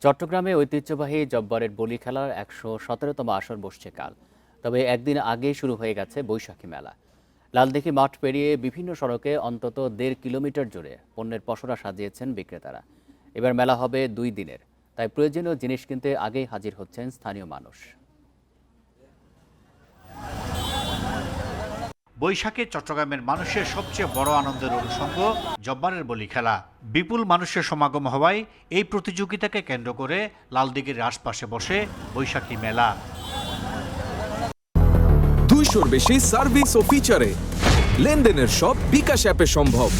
চট্টগ্রামে ঐতিহ্যবাহী জব্বারের বলি খেলার ১১৭তম আসর বসছে কাল। তবে একদিন আগেই শুরু হয়ে গেছে বৈশাখী মেলা। লালদিঘি মাঠ পেরিয়ে বিভিন্ন সড়কে অন্তত ১.৫ কিলোমিটার জুড়ে পণ্যের পসরা সাজিয়েছেন বিক্রেতারা। এবার মেলা হবে ২ দিনের, তাই প্রয়োজনীয় জিনিস কিনতে আগেই হাজির হচ্ছেন স্থানীয় মানুষ। বৈশাখে চট্টগ্রামের মানুষের সবচেয়ে বড় আনন্দের অনুষঙ্গ জব্বারের বলি খেলা। বিপুল মানুষের সমাগম হওয়ায় এই প্রতিযোগিতাকে কেন্দ্র করে লালদিঘির আশপাশে বসে বৈশাখী মেলা। ২০০-র বেশি সার্ভিস ও ফিচারে লেনদেনের সব বিকাশ অ্যাপে সম্ভব।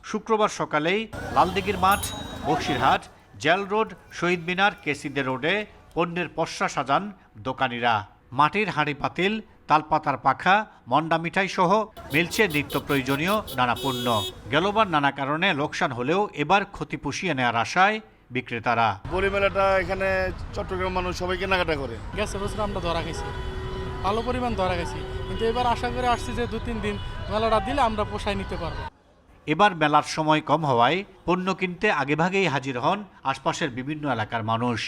শুক্রবার সকালেই লালদিঘির মাঠ, বক্সিরহাট, জেল রোড, শহীদ মিনার, কেসিদে রোডে পণ্যের পসরা সাজান দোকানিরা। মাটির হাঁড়ি পাতিল, তালপাতার পাখা, মন্ডা মিঠাই সহ মিলছে নিত্য প্রয়োজনীয় নানা পণ্য। গেলবার নানা কারণে লোকসান হলেও এবার ক্ষতি পুষিয়ে নেওয়ার আশায় বিক্রেতারা। বলি মেলাটা এখানে চট্টগ্রাম মানুষ সবাই কেনাকাটা করে। গেছে বছর আমরা ধরা গেছি, ভালো পরিমাণ ধরা গেছি, কিন্তু এবার আশা করে আসছি যে ২-৩ দিন মেলাটা দিলে আমরা পোষায় নিতে পারবো। এবার মেলার সময় কম হওয়ায় পণ্য কিনতে আগেভাগেই হাজির হন আশপাশের বিভিন্ন এলাকার মানুষ।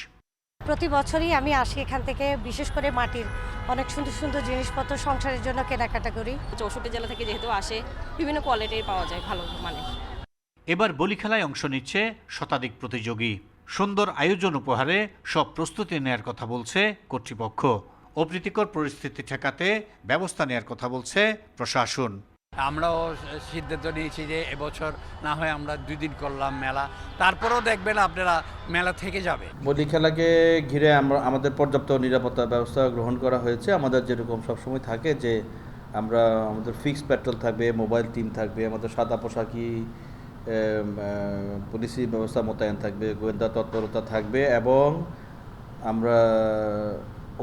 প্রতি বছরই আমি আসি এখান থেকে, বিশেষ করে মাটির অনেক সুন্দর সুন্দর জিনিসপত্র সংসারের জন্য কেনাকাটা করি। ৬৪ জেলা থেকে যেহেতু আসে, বিভিন্ন কোয়ালিটির পাওয়া যায় ভালো মানে। এবার বলি খেলায় অংশ নিচ্ছে শতাধিক প্রতিযোগী। সুন্দর আয়োজন উপহারে সব প্রস্তুতি নেয়ার কথা বলছে কর্তৃপক্ষ। অপ্রীতিকর পরিস্থিতি ঠেকাতে ব্যবস্থা নেয়ার কথা বলছে প্রশাসন। আমরাও সিদ্ধান্ত নিয়েছি যে এবছর না হয় আমরা 2 দিন করলাম মেলা, তারপরেও দেখবেন আপনারা মেলা থেকে যাবে। বলি খেলাকে ঘিরে আমাদের পর্যাপ্ত নিরাপত্তা ব্যবস্থা গ্রহণ করা হয়েছে। আমাদের যেরকম সবসময় থাকে যে আমাদের ফিক্সড পেট্রোল থাকবে, মোবাইল টিম থাকবে, আমাদের সাদা পোশাকি পুলিশি ব্যবস্থা মোতায়েন থাকবে, গোয়েন্দা তৎপরতা থাকবে এবং আমরা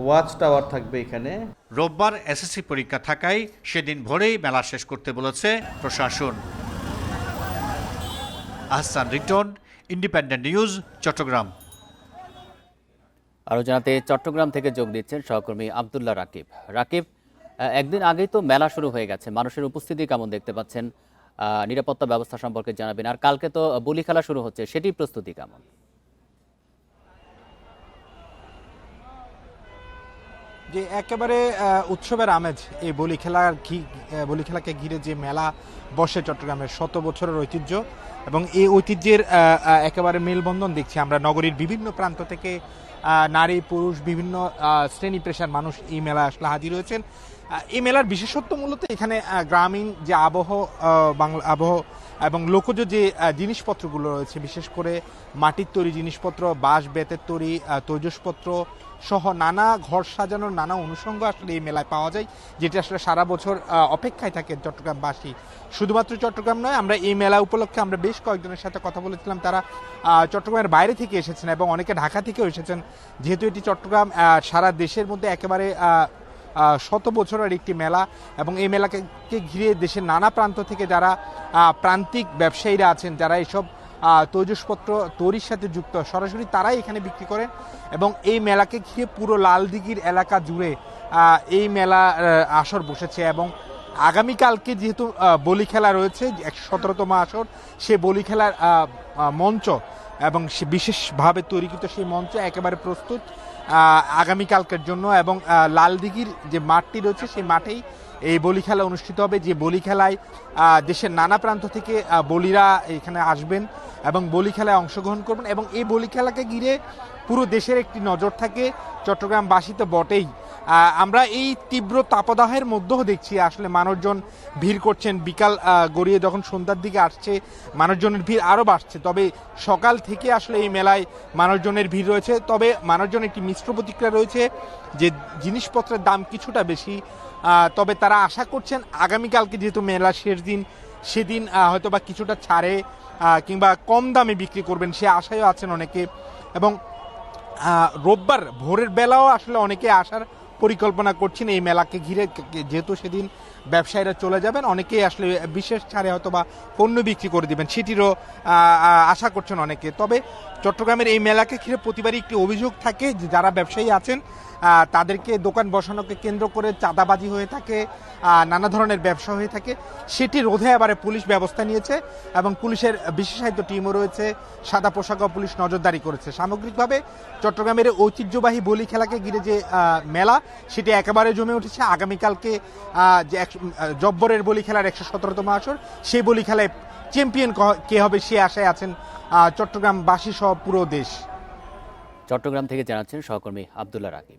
ওয়াচ টাওয়ার থাকবে এখানে। রোববার এসএসসি পরীক্ষা থাকায় সেদিন ভোরেই মেলা শেষ করতে বলেছে প্রশাসন। Ahsan Riton, independent news, Chattogram. আরও জানাতে চট্টগ্রাম থেকে যোগ দিচ্ছেন সহকর্মী আব্দুল্লাহ রাকিব। রাকিব, একদিন আগেই তো মেলা শুরু হয়ে গেছে, মানুষের উপস্থিতি কেমন দেখতে পাচ্ছেন? নিরাপত্তা ব্যবস্থা সম্পর্কে জানাবেন। আর কালকে তো বলি খেলা শুরু হচ্ছে, সেটির প্রস্তুতি কেমন? যে একেবারে উৎসবের আমেজ এই বলি খেলাকে ঘিরে যে মেলা বসে চট্টগ্রামের ১০০ বছরের ঐতিহ্য, এবং এই ঐতিহ্যের একেবারে মেলবন্ধন দেখছি আমরা। নগরীর বিভিন্ন প্রান্ত থেকে নারী পুরুষ বিভিন্ন শ্রেণী পেশার মানুষ এই মেলায় আসলে হাজির হয়েছেন। এই মেলার বিশেষত্ব মূলত এখানে গ্রামীণ যে আবহ এবং লোকজ যে জিনিসপত্রগুলো রয়েছে, বিশেষ করে মাটির তৈরি জিনিসপত্র, বাঁশ বেতের তৈরি তৈজসপত্র সহ নানা ঘর সাজানোর নানা অনুষঙ্গ আসলে এই মেলায় পাওয়া যায়, যেটা আসলে সারা বছর অপেক্ষায় থাকে চট্টগ্রামবাসী। শুধুমাত্র চট্টগ্রাম নয়, আমরা এই মেলা উপলক্ষে আমরা বেশ কয়েকজনের সাথে কথা বলেছিলাম। তারা চট্টগ্রামের বাইরে থেকে এসেছেন এবং অনেকে ঢাকা থেকেও এসেছেন। যেহেতু এটি চট্টগ্রাম সারা দেশের মধ্যে একেবারে ১০০ বছরের একটি মেলা, এবং এই মেলাকে ঘিরে দেশের নানা প্রান্ত থেকে যারা প্রান্তিক ব্যবসায়ীরা আছেন, যারা এইসব তৈজসপত্র তৈরির সাথে যুক্ত সরাসরি তারাই এখানে বিক্রি করেন। এবং এই মেলাকে ঘিরে পুরো লালদিঘির এলাকা জুড়ে এই মেলা আসর বসেছে। এবং আগামীকালকে যেহেতু বলি খেলা রয়েছে ১১৭তম আসর, সে বলি খেলার মঞ্চ এবং সে বিশেষভাবে তৈরিকৃত সেই মঞ্চ একেবারে প্রস্তুত আগামীকালকের জন্য। এবং লালদিঘির যে মাঠটি রয়েছে সেই মাঠেই এই বলি খেলা অনুষ্ঠিত হবে, যে বলি খেলায় দেশের নানা প্রান্ত থেকে বলিরা এখানে আসবেন এবং বলি খেলায় অংশগ্রহণ করবেন। এবং এই বলি খেলাকে ঘিরে পুরো দেশের একটি নজর থাকে, চট্টগ্রামবাসী তো বটেই। আমরা এই তীব্র তাপদাহের মধ্যেও দেখছি আসলে মানুষজন ভিড় করছেন। বিকাল গড়িয়ে যখন সন্ধ্যার দিকে আসছে, মানুষজনের ভিড় আরও বাড়ছে। তবে সকাল থেকে আসলে এই মেলায় মানুষজনের ভিড় রয়েছে। তবে মানুষজন একটি মিশ্র প্রতিক্রিয়া রয়েছে যে জিনিসপত্রের দাম কিছুটা বেশি, তবে তারা আশা করছেন আগামীকালকে যেহেতু মেলা শেষ দিন, সেদিন হয়তো বা কিছুটা ছাড়ে কিংবা কম দামে বিক্রি করবেন, সে আশায়ও আছেন অনেকে। এবং রোববার ভোরের বেলাও আসলে অনেকে আসার পরিকল্পনা করছেন এই মেলাকে ঘিরে, যেহেতু সেদিন ব্যবসায়ীরা চলে যাবেন, অনেকেই আসলে বিশেষ ছাড়ে হয়তো বা পণ্য বিক্রি করে দিবেন, সেটিরও আশা করছেন অনেকে। তবে চট্টগ্রামের এই মেলাকে ঘিরে প্রতিবারই একটি অভিযোগ থাকে যে যারা ব্যবসায়ী আছেন তাদেরকে দোকান বসানোকে কেন্দ্র করে চাঁদাবাজি হয়ে থাকে, নানা ধরনের ব্যবসা হয়ে থাকে। সেটি রোধে এবারে পুলিশ ব্যবস্থা নিয়েছে এবং পুলিশের বিশেষায়িত টিমও রয়েছে, সাদা পোশাকও পুলিশ নজরদারি করেছে। সামগ্রিকভাবে চট্টগ্রামের ঐতিহ্যবাহী বলি খেলাকে ঘিরে যে মেলা, সেটি একেবারে জমে উঠেছে। আগামীকালকে যে জব্বরের বলি খেলার 117তম আসর, সেই বলি খেলায় চ্যাম্পিয়ন কে হবে সে আশায় আছেন চট্টগ্রামবাসী সহ পুরো দেশ। চট্টগ্রাম থেকে জানাচ্ছেন সহকর্মী আব্দুল্লাহ রাকিব।